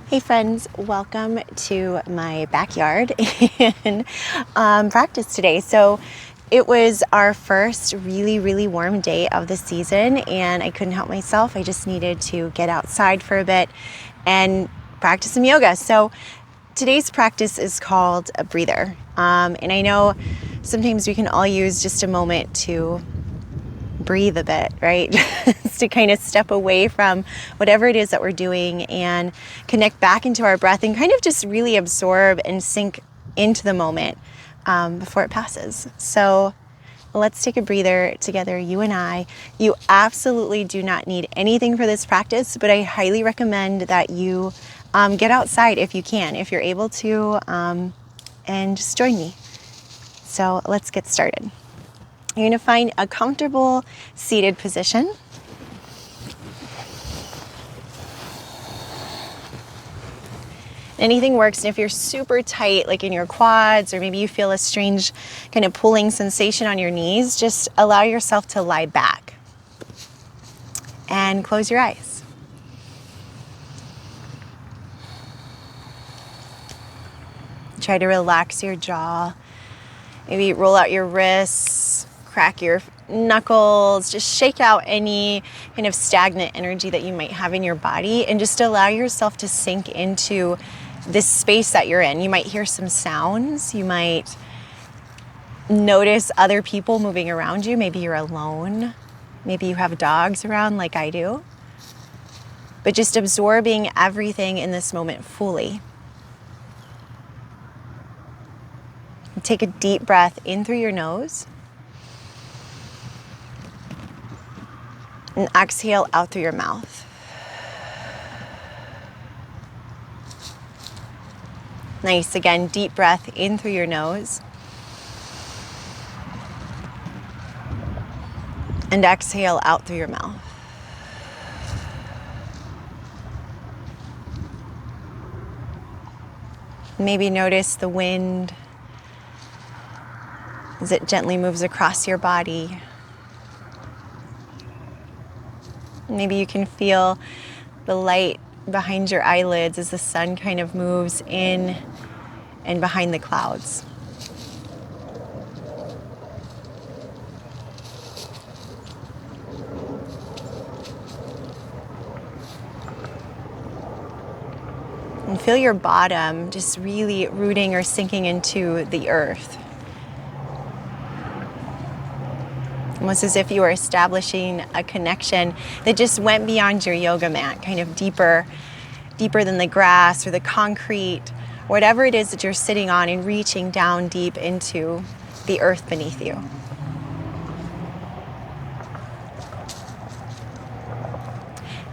Hey friends, welcome to my backyard and practice today. So it was our first really warm day of the season and I couldn't help myself. I just needed to get outside for a bit and practice some yoga. So today's practice is called a breather. And I know sometimes we can all use just a moment to breathe a bit, right? Just to kind of step away from whatever it is that we're doing and connect back into our breath and kind of just really absorb and sink into the moment before it passes. So let's take a breather together, you and I. You absolutely do not need anything for this practice, but I highly recommend that you get outside if you can, if you're able to, and just join me. So let's get started. You're going to find a comfortable seated position. Anything works, and if you're super tight, like in your quads, or maybe you feel a strange kind of pulling sensation on your knees, just allow yourself to lie back and close your eyes. Try to relax your jaw. Maybe roll out your wrists, crack your knuckles, just shake out any kind of stagnant energy that you might have in your body and just allow yourself to sink into this space that you're in. You might hear some sounds. You might notice other people moving around you. Maybe you're alone. Maybe you have dogs around like I do. But just absorbing everything in this moment fully. Take a deep breath in through your nose and exhale out through your mouth. Nice. Again, deep breath in through your nose and exhale out through your mouth. Maybe notice the wind as it gently moves across your body. Maybe you can feel the light behind your eyelids as the sun kind of moves in and behind the clouds. And feel your bottom just really rooting or sinking into the earth. Almost as if you were establishing a connection that just went beyond your yoga mat, kind of deeper than the grass or the concrete, whatever it is that you're sitting on, and reaching down deep into the earth beneath you.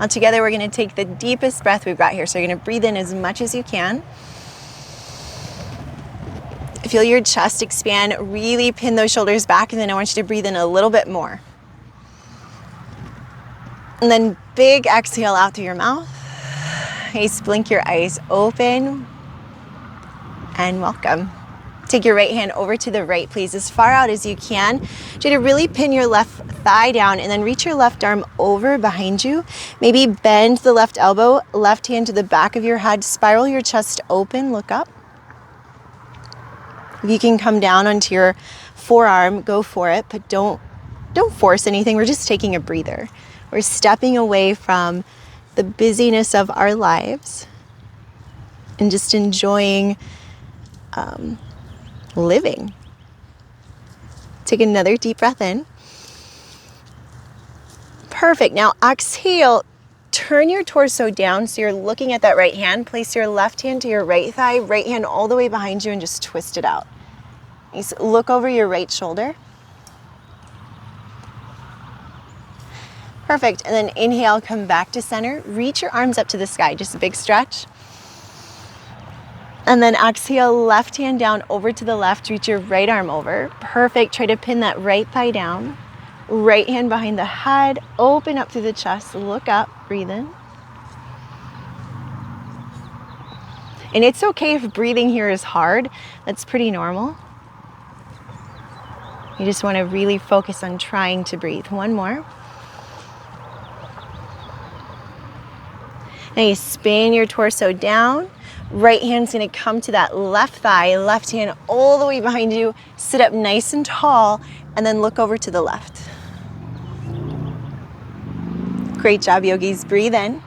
Now together we're going to take the deepest breath we've got here. So you're going to breathe in as much as you can. Feel your chest expand, really pin those shoulders back, and then I want you to breathe in a little bit more. And then big exhale out through your mouth. Nice, blink your eyes open, and welcome. Take your right hand over to the right, please, as far out as you can. Try to really pin your left thigh down and then reach your left arm over behind you. Maybe bend the left elbow, left hand to the back of your head, spiral your chest open, look up. If you can come down onto your forearm, go for it, but don't force anything. We're just taking a breather. We're stepping away from the busyness of our lives and just enjoying living. Take another deep breath in. Perfect. Now exhale. Turn your torso down so you're looking at that right hand. Place your left hand to your right thigh, right hand all the way behind you, and just twist it out. Look over your right shoulder. Perfect. And then inhale, come back to center. Reach your arms up to the sky, just a big stretch. And then exhale, left hand down over to the left, reach your right arm over. Perfect. Try to pin that right thigh down. Right hand behind the head, open up through the chest, look up, breathe in. And it's okay if breathing here is hard. That's pretty normal. You just want to really focus on trying to breathe. One more. Now you spin your torso down. Right hand's gonna come to that left thigh, left hand all the way behind you. Sit up nice and tall, and then look over to the left. Great job, yogis. Breathe in.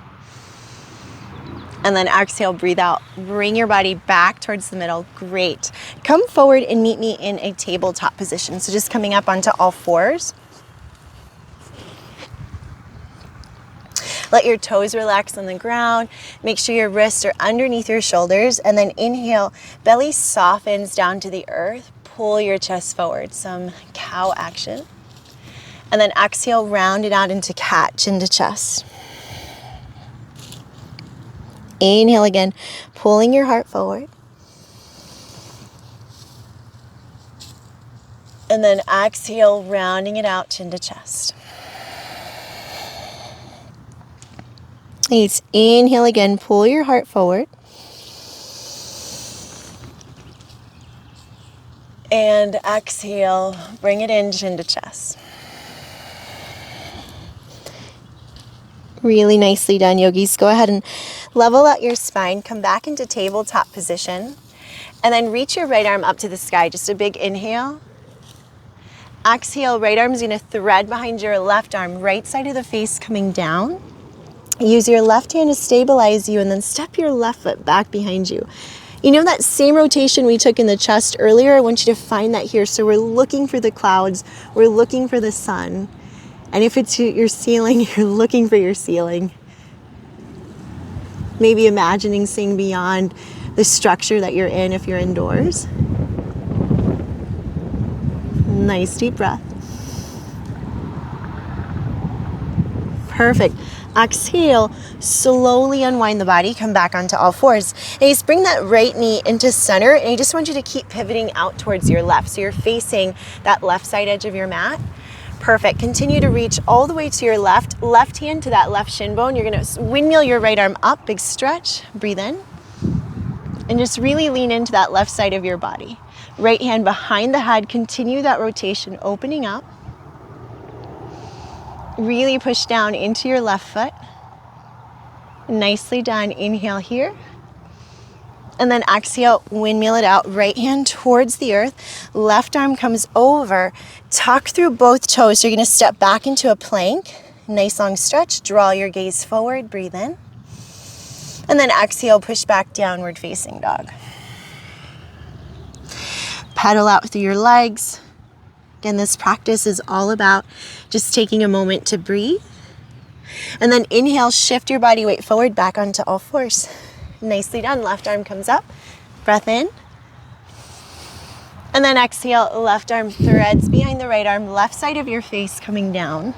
And then exhale, breathe out. Bring your body back towards the middle. Great. Come forward and meet me in a tabletop position. So just coming up onto all fours. Let your toes relax on the ground. Make sure your wrists are underneath your shoulders. And then inhale, belly softens down to the earth. Pull your chest forward, some cow action. And then exhale, round it out into cat, chin to chest. Inhale again, pulling your heart forward. And then exhale, rounding it out, chin to chest. Nice. Inhale again, pull your heart forward. And exhale, bring it in, chin to chest. Really nicely done, yogis. Go ahead and level out your spine. Come back into tabletop position. And then reach your right arm up to the sky. Just a big inhale. Exhale, right arm's gonna thread behind your left arm, right side of the face coming down. Use your left hand to stabilize you and then step your left foot back behind you. You know that same rotation we took in the chest earlier? I want you to find that here. So we're looking for the clouds. We're looking for the sun. And if it's your ceiling, you're looking for your ceiling. Maybe imagining seeing beyond the structure that you're in if you're indoors. Nice deep breath. Perfect. Exhale, slowly unwind the body, come back onto all fours. And just bring that right knee into center, and I just want you to keep pivoting out towards your left. So you're facing that left side edge of your mat. Perfect. Continue to reach all the way to your left. Left hand to that left shin bone. You're going to windmill your right arm up. Big stretch. Breathe in. And just really lean into that left side of your body. Right hand behind the head. Continue that rotation, opening up. Really push down into your left foot. Nicely done. Inhale here. And then exhale, windmill it out. Right hand towards the earth. Left arm comes over. Tuck through both toes. So you're going to step back into a plank. Nice long stretch. Draw your gaze forward. Breathe in. And then exhale, push back, downward facing dog. Pedal out through your legs. Again, this practice is all about just taking a moment to breathe. And then inhale, shift your body weight forward, back onto all fours. Nicely done. Left arm comes up. Breath in. And then exhale, left arm threads behind the right arm, left side of your face coming down.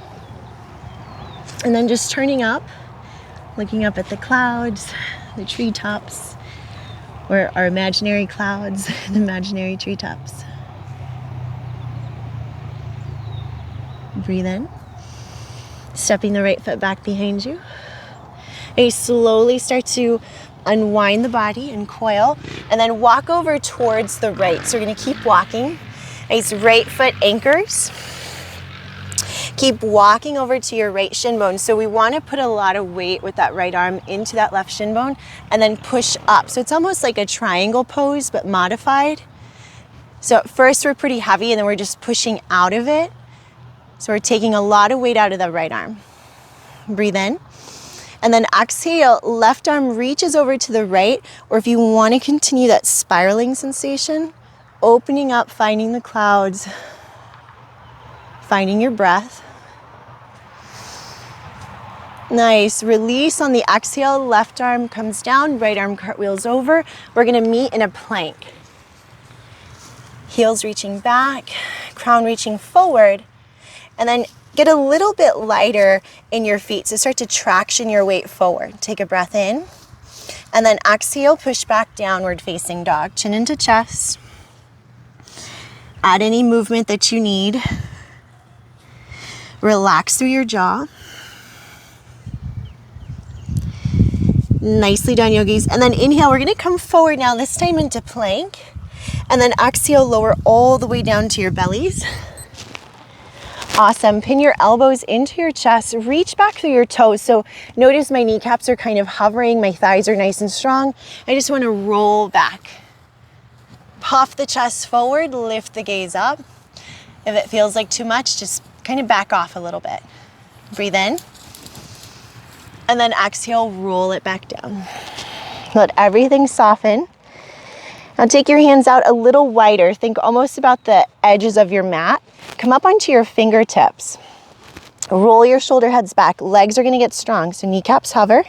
And then just turning up, looking up at the clouds, the treetops, or our imaginary clouds, the imaginary treetops. Breathe in. Stepping the right foot back behind you. And you slowly start to unwind the body and coil, and then walk over towards the right. So we're going to keep walking. Nice right foot anchors. Keep walking over to your right shin bone. So we want to put a lot of weight with that right arm into that left shin bone and then push up. So it's almost like a triangle pose, but modified. So at first we're pretty heavy and then we're just pushing out of it. So we're taking a lot of weight out of the right arm. Breathe in. And then exhale, left arm reaches over to the right, or if you want to continue that spiraling sensation, opening up, finding the clouds, finding your breath. Nice. Release on the exhale, left arm comes down, right arm cartwheels over. We're going to meet in a plank. Heels reaching back, crown reaching forward, and then get a little bit lighter in your feet. So start to traction your weight forward. Take a breath in. And then exhale, push back, downward facing dog. Chin into chest. Add any movement that you need. Relax through your jaw. Nicely done, yogis. And then inhale, we're going to come forward now, this time into plank. And then exhale, lower all the way down to your bellies. Awesome. Pin your elbows into your chest, reach back through your toes. So notice my kneecaps are kind of hovering, my thighs are nice and strong. I just want to roll back. Puff the chest forward, lift the gaze up. If it feels like too much, just kind of back off a little bit. Breathe in. And then exhale, roll it back down. Let everything soften. Now take your hands out a little wider. Think almost about the edges of your mat. Come up onto your fingertips. Roll your shoulder heads back. Legs are gonna get strong, so kneecaps hover.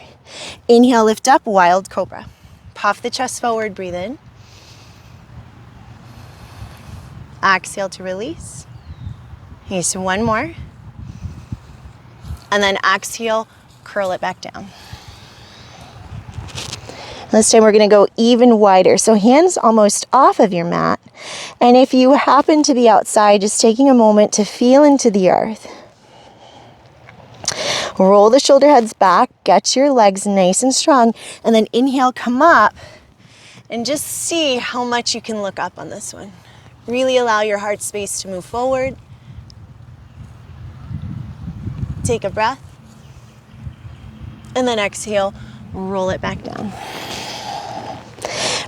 Inhale, lift up, wild cobra. Puff the chest forward, breathe in. Exhale to release. Okay, so one more. And then exhale, curl it back down. This time we're gonna go even wider. So hands almost off of your mat. And if you happen to be outside, just taking a moment to feel into the earth. Roll the shoulder heads back, get your legs nice and strong, and then inhale, come up, and just see how much you can look up on this one. Really allow your heart space to move forward. Take a breath. And then exhale, roll it back down.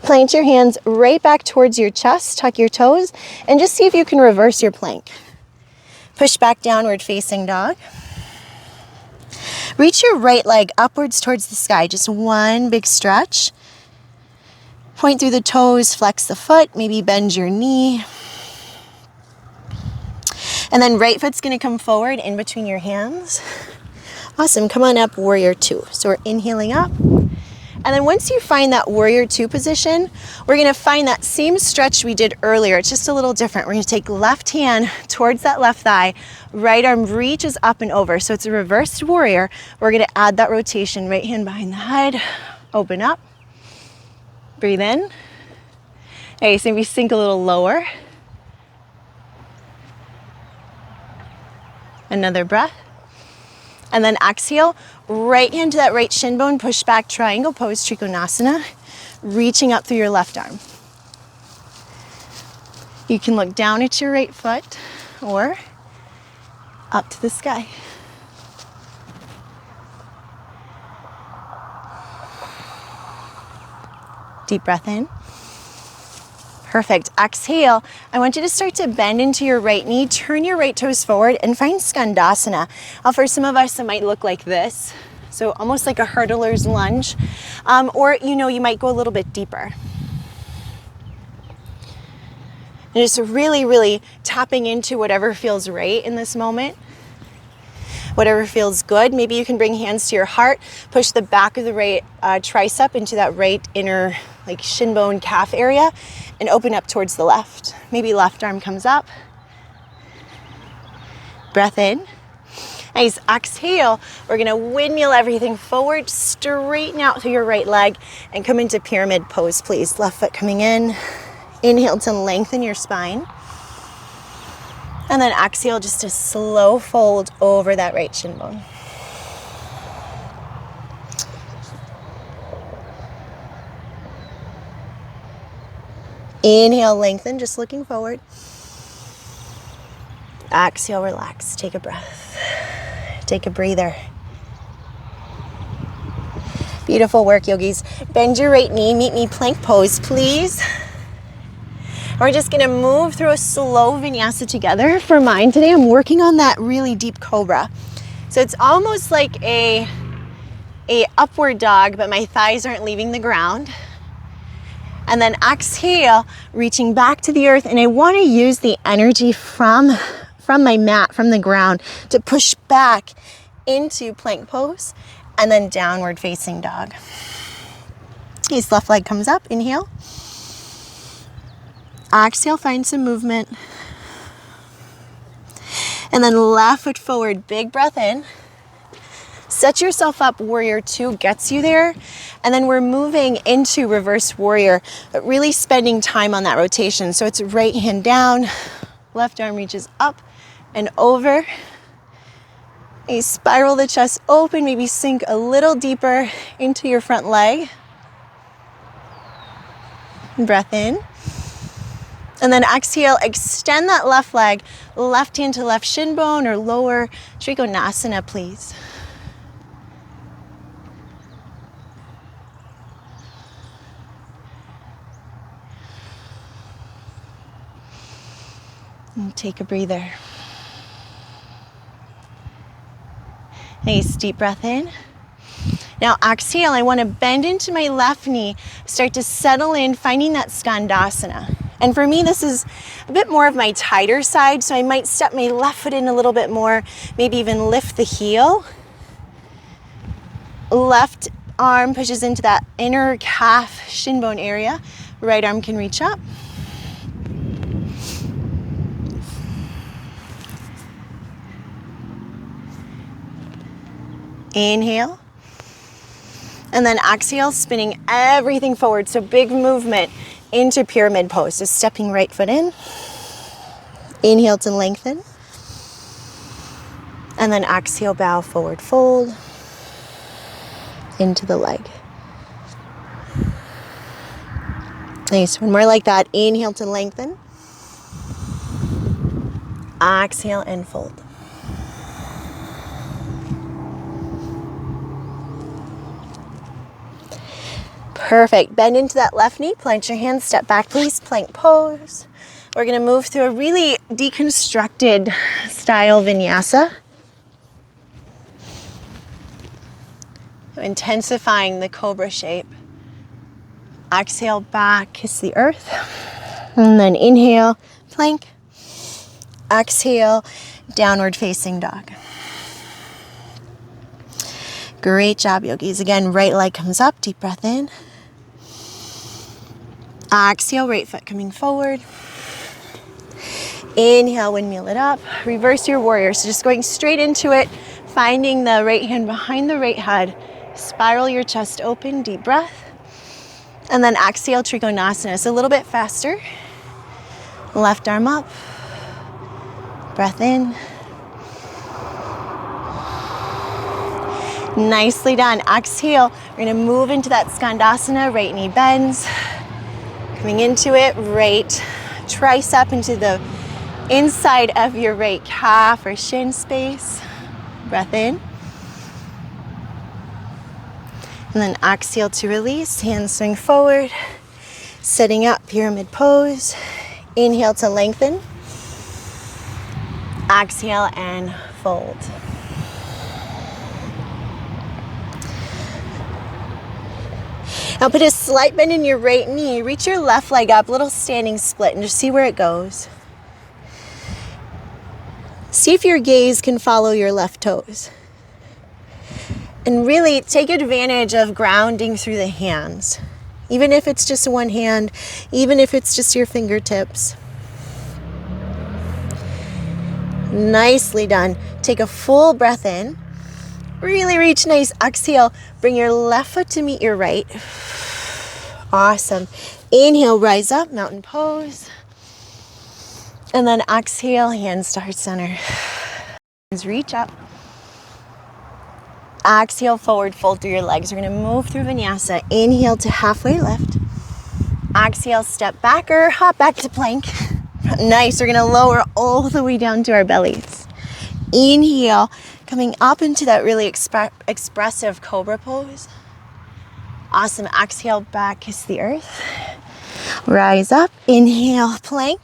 Plant your hands right back towards your chest, tuck your toes, and just see if you can reverse your plank. Push back, downward facing dog. Reach your right leg upwards towards the sky, just one big stretch. Point through the toes, flex the foot, maybe bend your knee. And then right foot's gonna come forward in between your hands. Awesome, come on up, warrior two. So we're inhaling up. And then once you find that warrior two position, we're gonna find that same stretch we did earlier. It's just a little different. We're gonna take left hand towards that left thigh, right arm reaches up and over. So it's a reversed warrior. We're gonna add that rotation, right hand behind the head, open up, breathe in. Okay, so maybe sink a little lower. Another breath. And then exhale, right hand to that right shin bone, push back, triangle pose, Trikonasana, reaching up through your left arm. You can look down at your right foot or up to the sky. Deep breath in. Perfect. Exhale. I want you to start to bend into your right knee, turn your right toes forward, and find Skandasana. For some of us, it might look like this. So almost like a hurdler's lunge. Or, you might go a little bit deeper. And just really, really tapping into whatever feels right in this moment. Whatever feels good. Maybe you can bring hands to your heart, push the back of the right tricep into that right inner shin bone calf area, and open up towards the left. Maybe left arm comes up. Breath in. Nice. Exhale. We're gonna windmill everything forward, straighten out through your right leg, and come into pyramid pose, please. Left foot coming in. Inhale to lengthen your spine. And then exhale, just a slow fold over that right shin bone. Inhale, lengthen, just looking forward. Exhale, relax, take a breath. Take a breather. Beautiful work, yogis. Bend your right knee, meet me plank pose, please. We're just gonna move through a slow vinyasa together. For mine today, I'm working on that really deep cobra. So it's almost like a upward dog, but my thighs aren't leaving the ground. And then exhale, reaching back to the earth. And I wanna use the energy from my mat, from the ground, to push back into plank pose and then downward facing dog. His left leg comes up, inhale. Exhale, find some movement. And then left foot forward, big breath in. Set yourself up, warrior two gets you there. And then we're moving into reverse warrior, but really spending time on that rotation. So it's right hand down, left arm reaches up and over. You spiral the chest open, maybe sink a little deeper into your front leg. Breath in. And then exhale, extend that left leg, left hand to left shin bone or lower Trikonasana, please. And take a breather. Nice deep breath in. Now exhale, I want to bend into my left knee, start to settle in, finding that Skandasana. And for me, this is a bit more of my tighter side, so I might step my left foot in a little bit more, maybe even lift the heel. Left arm pushes into that inner calf shin bone area. Right arm can reach up. Inhale. And then exhale, spinning everything forward. So big movement into pyramid pose. So stepping right foot in. Inhale to lengthen. And then exhale, bow forward, fold into the leg. Nice, one more like that. Inhale to lengthen. Exhale and fold. Perfect. Bend into that left knee, plant your hands, step back please, plank pose. We're gonna move through a really deconstructed style vinyasa. Intensifying the cobra shape. Exhale back, kiss the earth. And then inhale, plank. Exhale, downward facing dog. Great job, yogis. Again, right leg comes up, deep breath in. Exhale, right foot coming forward. Inhale, windmill it up. Reverse your warrior. So just going straight into it, finding the right hand behind the right head. Spiral your chest open, deep breath. And then exhale, Trikonasana. So a little bit faster. Left arm up. Breath in. Nicely done. Exhale, we're gonna move into that Skandasana. Right knee bends. Coming into it, right tricep into the inside of your right calf or shin space. Breath in. And then exhale to release, hands swing forward. Setting up pyramid pose. Inhale to lengthen. Exhale and fold. Now put a slight bend in your right knee, reach your left leg up, little standing split, and just see where it goes. See if your gaze can follow your left toes. And really take advantage of grounding through the hands. Even if it's just one hand, even if it's just your fingertips. Nicely done. Take a full breath in. Really reach nice. Exhale. Bring your left foot to meet your right. Awesome. Inhale, rise up, mountain pose. And then exhale, hands to heart center. Hands reach up. Exhale, forward fold through your legs. We're going to move through vinyasa. Inhale to halfway lift. Exhale, step back or hop back to plank. Nice. We're going to lower all the way down to our bellies. Inhale, coming up into that really expressive cobra pose. Awesome. Exhale, back, kiss the earth. Rise up. Inhale, plank.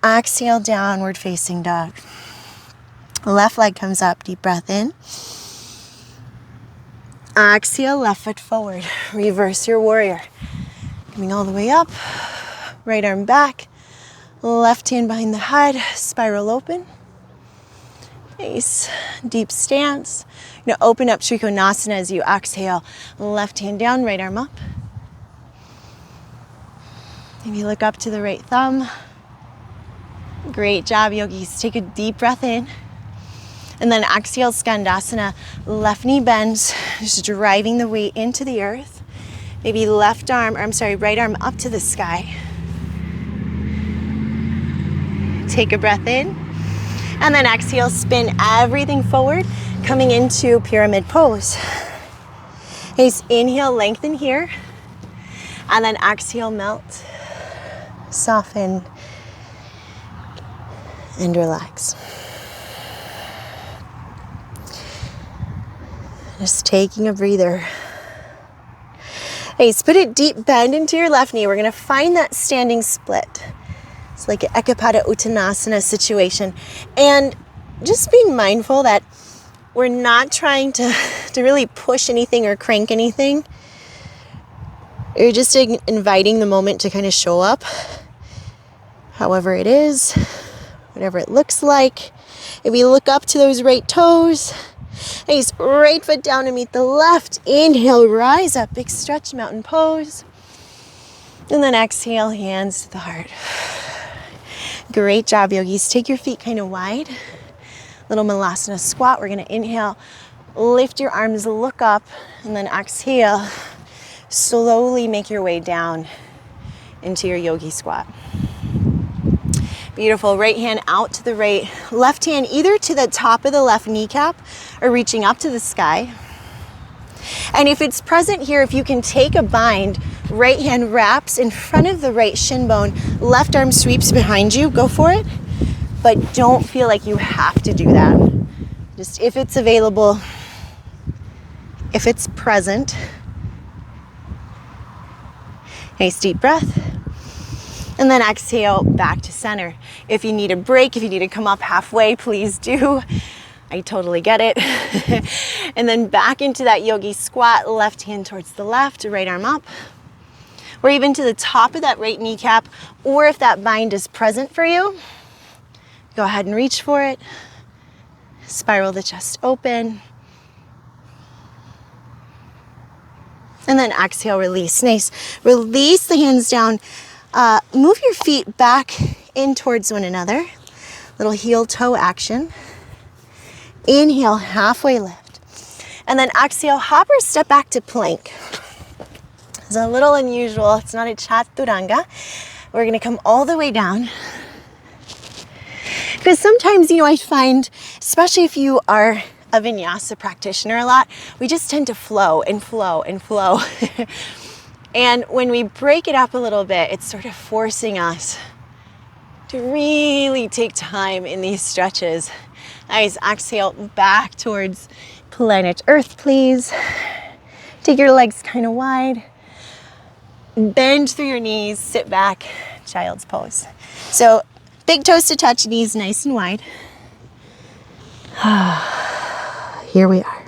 Exhale, downward facing dog. Left leg comes up. Deep breath in. Exhale, left foot forward. Reverse your warrior. Coming all the way up. Right arm back. Left hand behind the head. Spiral open. Nice. Deep stance. You're going to open up Trikonasana as you exhale. Left hand down, right arm up. Maybe look up to the right thumb. Great job, yogis. Take a deep breath in. And then exhale, Skandasana. Left knee bends, just driving the weight into the earth. Maybe right arm up to the sky. Take a breath in. And then exhale, spin everything forward, coming into pyramid pose. Nice. Inhale, lengthen here. And then exhale, melt. Soften and relax. Just taking a breather. Nice, put a deep bend into your left knee. We're gonna find that standing split. It's like an Ekapada Uttanasana situation. And just being mindful that we're not trying to really push anything or crank anything. You're just inviting the moment to kind of show up, however it is, whatever it looks like. If we look up to those right toes, nice, right foot down to meet the left. Inhale, rise up, big stretch, mountain pose. And then exhale, hands to the heart. Great job, yogis. Take your feet kind of wide. Little Malasana squat. We're going to inhale, lift your arms, look up, and then exhale. Slowly make your way down into your yogi squat. Beautiful. Right hand out to the right. Left hand either to the top of the left kneecap or reaching up to the sky. And if it's present here, if you can take a bind, right hand wraps in front of the right shin bone, left arm sweeps behind you, go for it. But don't feel like you have to do that. Just if it's available, if it's present. Nice deep breath. And then exhale back to center. If you need a break, if you need to come up halfway, please do. I totally get it. And then back into that yogi squat, left hand towards the left, right arm up. Or even to the top of that right kneecap, or if that bind is present for you, go ahead and reach for it. Spiral the chest open. And then exhale, release. Nice. Release the hands down. Move your feet back in towards one another. Little heel toe action. Inhale, halfway lift. And then exhale, hop or step back to plank. It's a little unusual. It's not a chaturanga. We're going to come all the way down. Because sometimes, I find, especially if you are a vinyasa practitioner a lot, we just tend to flow and flow and flow. And when we break it up a little bit, it's sort of forcing us to really take time in these stretches. Nice, exhale back towards planet Earth, please. Take your legs kind of wide. Bend through your knees, sit back, child's pose. So big toes to touch, knees nice and wide. Here we are.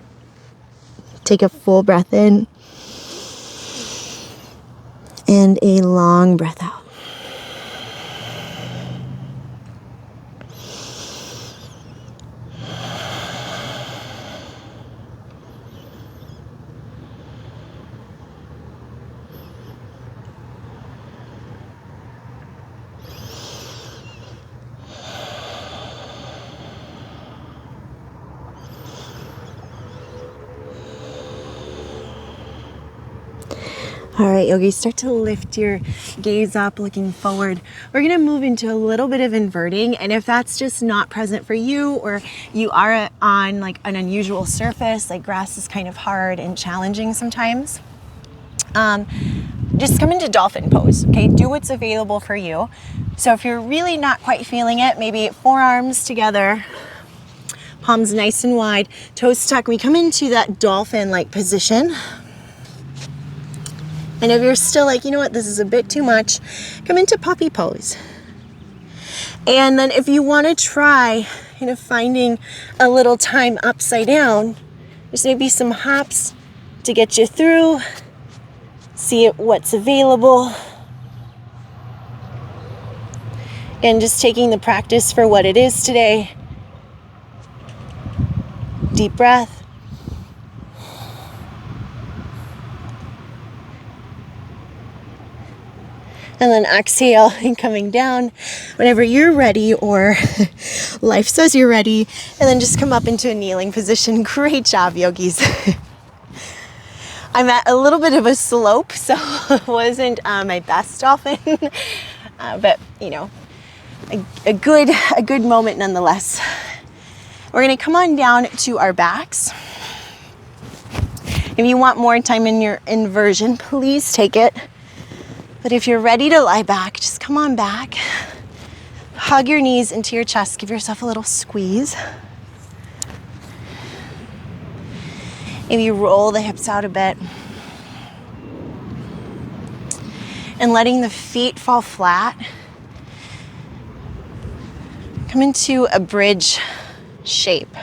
Take a full breath in and a long breath out. All right, yogis, start to lift your gaze up, looking forward. We're gonna move into a little bit of inverting, and if that's just not present for you, or you are on like an unusual surface, like grass is kind of hard and challenging sometimes, just come into dolphin pose, okay? Do what's available for you. So if you're really not quite feeling it, maybe forearms together, palms nice and wide, toes tucked. We come into that dolphin-like position. And if you're still like, you know what, this is a bit too much, come into puppy pose. And then if you want to try finding a little time upside down, there's maybe some hops to get you through, see what's available. Again, just taking the practice for what it is today. Deep breath. And then exhale and coming down whenever you're ready, or life says you're ready. And then just come up into a kneeling position. Great job, yogis. I'm at a little bit of a slope, so it wasn't my best dolphin, but a good moment nonetheless. We're gonna come on down to our backs. If you want more time in your inversion, please take it. But if you're ready to lie back, just come on back. Hug your knees into your chest. Give yourself a little squeeze. Maybe roll the hips out a bit. And letting the feet fall flat. Come into a bridge shape.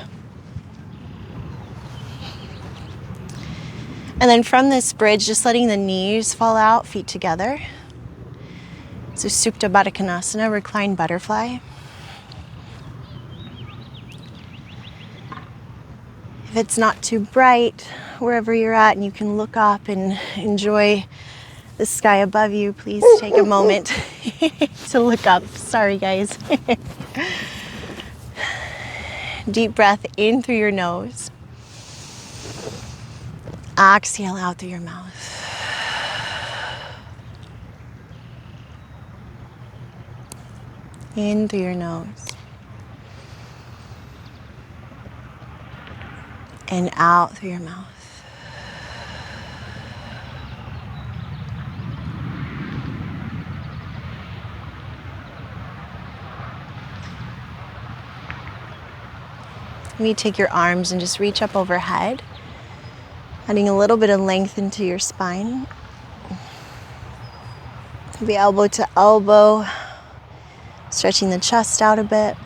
And then from this bridge, just letting the knees fall out, feet together. So Supta Baddha Konasana, reclined butterfly. If it's not too bright, wherever you're at, and you can look up and enjoy the sky above you, please take a moment to look up. Sorry, guys. Deep breath in through your nose. Exhale out through your mouth. In through your nose. And out through your mouth. Maybe take your arms and just reach up overhead, adding a little bit of length into your spine. Maybe elbow to elbow, stretching the chest out a bit.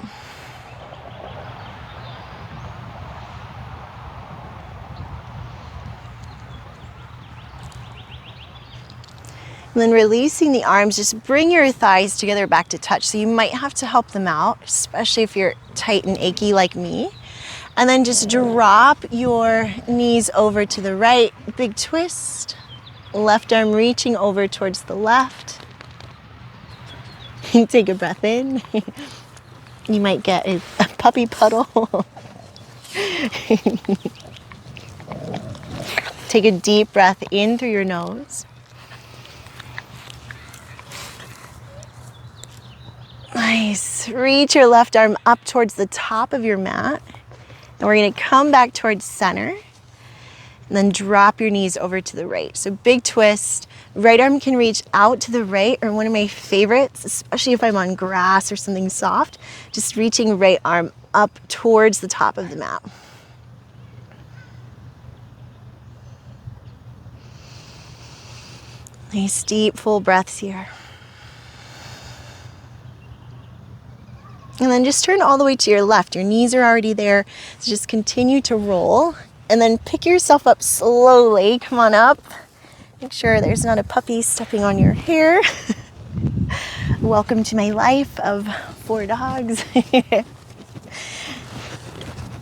And then releasing the arms, just bring your thighs together back to touch. So you might have to help them out, especially if you're tight and achy like me. And then just drop your knees over to the right, big twist. Left arm reaching over towards the left. Take a breath in. You might get a puppy puddle. Take a deep breath in through your nose. Nice. Reach your left arm up towards the top of your mat. And we're going to come back towards center. And then drop your knees over to the right. So big twist. Right arm can reach out to the right, or one of my favorites, especially if I'm on grass or something soft, just reaching right arm up towards the top of the mat. Nice deep full breaths here. And then just turn all the way to your left. Your knees are already there. So just continue to roll. And then pick yourself up slowly. Come on up. Make sure there's not a puppy stepping on your hair. Welcome to my life of 4 dogs.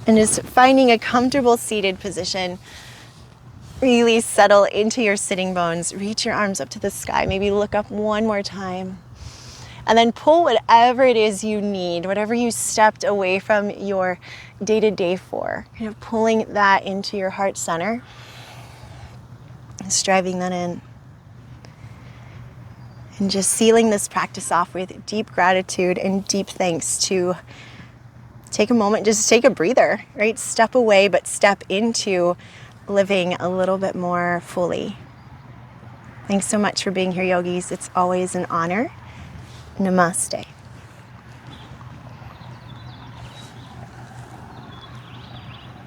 And just finding a comfortable seated position. Really settle into your sitting bones. Reach your arms up to the sky. Maybe look up one more time. And then pull whatever it is you need, whatever you stepped away from your day-to-day for. Kind of pulling that into your heart center. Striving that in. And just sealing this practice off with deep gratitude and deep thanks to take a moment, just take a breather, right? Step away, but step into living a little bit more fully. Thanks so much for being here, yogis. It's always an honor. Namaste.